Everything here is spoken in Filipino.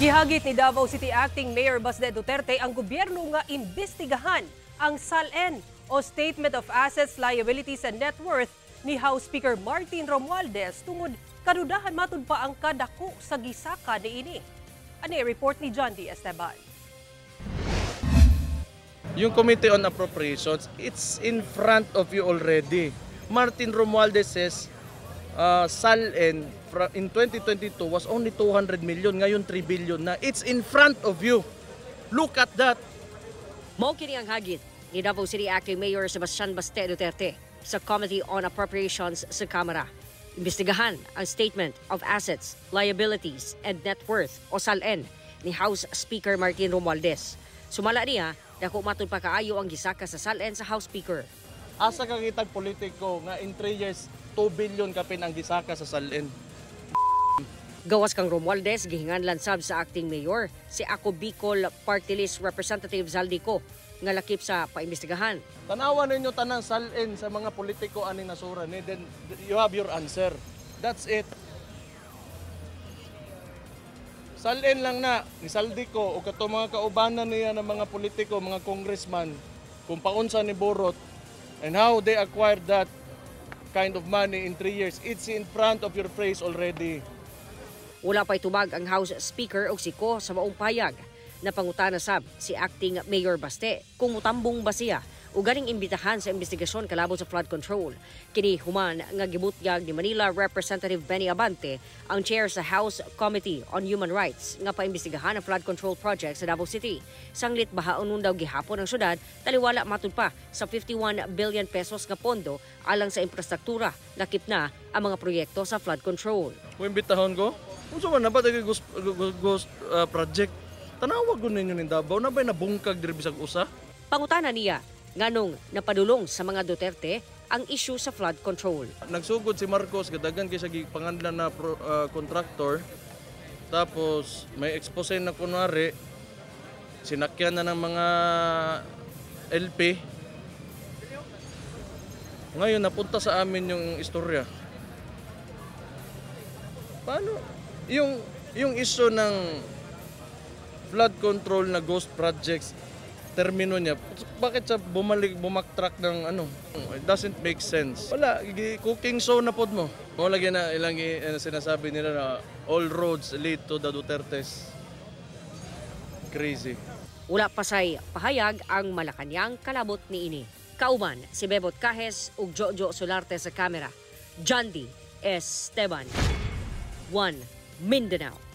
Gihagit ni Davao City Acting Mayor Baste Duterte ang gobyerno nga imbestigahan ang SALN o Statement of Assets, Liabilities and Net Worth ni House Speaker Martin Romualdez tungod kadudahan matud pa ang kadako sa gisaka niini. Ani report ni John D. Esteban. Yung Committee on Appropriations, it's in front of you already. Martin Romualdez says SALN in 2022 was only 200 million, ngayon 3 billion na. It's in front of you. Look at that. Mao kini ang hagit ni Davao City Acting Mayor Sebastian Baste Duterte sa Committee on Appropriations sa Kamara. Imbestigahan ang Statement of Assets, Liabilities and Net Worth o SALN ni House Speaker Martin Romualdez. Sumala niya, dako matud pa kaayo ang gisaka sa SALN sa House Speaker. Asa ka kitag politiko nga in 3 years 2 billion kapin ang gisaka sa SALN. Gawas kang Romualdez, gihinganlan sab sa acting mayor si Ako Bicol Party List Representative Zaldico nga lakip sa paimbestigahan. Tanawan ninyo tanang SALN sa mga politiko aning nasura ni, then you have your answer. That's it. SALN lang na ni Zaldico o kato mga kaubanan niya ng mga politiko, mga congressman kung paunsa ni Borot and how they acquired that kind of money in 3 years. It's in front of your face already. Wala pa'y tubag ang House Speaker o si Ko sa maong payag na pangutana sab si Acting Mayor Baste kung mutambong ba siya o ganing imbitahan sa investigasyon kalabot sa flood control. Kini human nga gibutyag ni Manila Representative Benny Abante ang chair sa House Committee on Human Rights nga paimbestigahan ang flood control project sa Davao City. Sanglit bahaon nun daw gihapon ang syudad taliwala matud pa sa 51 billion pesos nga pondo alang sa infrastruktura lakip na ang mga proyekto sa flood control. Kung imbitahon ko, kung saan na ba ghost project? Tanawag ko ninyo ni Davao na ba'y nabungkag diri bisag usa? Pangutana niya, nganong napadulong sa mga Duterte ang issue sa flood control. Nagsugod si Marcos, kadagan kay sa panganlan na contractor, tapos may expose na kunwari, sinakyan na ng mga LP. Ngayon, napunta sa amin yung istorya. Paano? Yung issue ng flood control na ghost projects, termino niya, bakit siya bumaktrack ng ano? It doesn't make sense. Wala, cooking show na pod mo. Wala na ilang sinasabi nila na all roads lead to the Dutertes. Crazy. Wala pasay pahayag ang Malacañang kalabot niini. Kauban si Bebot Cajes ug Jojo Solarte sa kamera. John D. Esteban. 1 Mindanao.